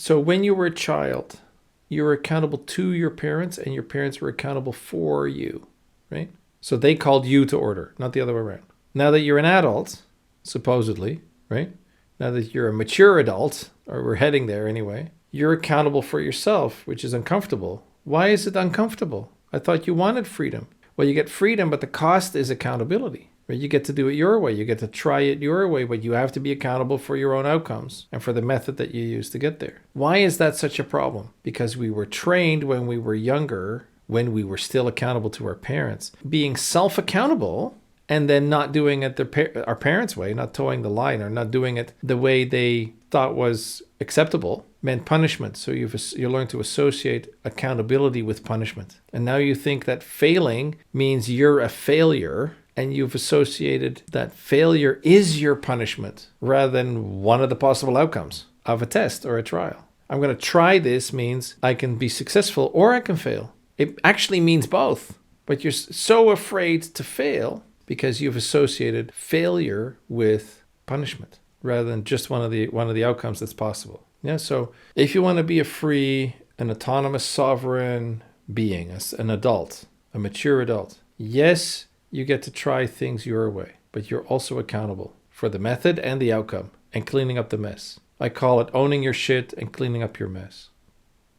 So when you were a child, you were accountable to your parents and your parents were accountable for you, right? So they called you to order, not the other way around. Now that you're an adult, supposedly, right? Now that you're a mature adult, or we're heading there anyway, you're accountable for yourself, which is uncomfortable. Why is it uncomfortable? I thought you wanted freedom. Well, you get freedom, but the cost is accountability. Right? You get to do it your way. You get to try it your way, but you have to be accountable for your own outcomes and for the method that you use to get there. Why is that such a problem? Because we were trained when we were younger, when we were still accountable to our parents, being self-accountable and then not doing it our parents' way, not towing the line or not doing it the way they thought was acceptable, meant punishment. So you learn to associate accountability with punishment. And now you think that failing means you're a failure, and you've associated that failure is your punishment rather than one of the possible outcomes of a test or a trial. I'm going to try this means I can be successful or I can fail. It actually means both, but you're so afraid to fail because you've associated failure with punishment rather than just one of the outcomes that's possible. Yeah, so if you want to be a free, an autonomous, sovereign being, an adult, a mature adult, yes, you get to try things your way, but you're also accountable for the method and the outcome and cleaning up the mess. I call it owning your shit and cleaning up your mess.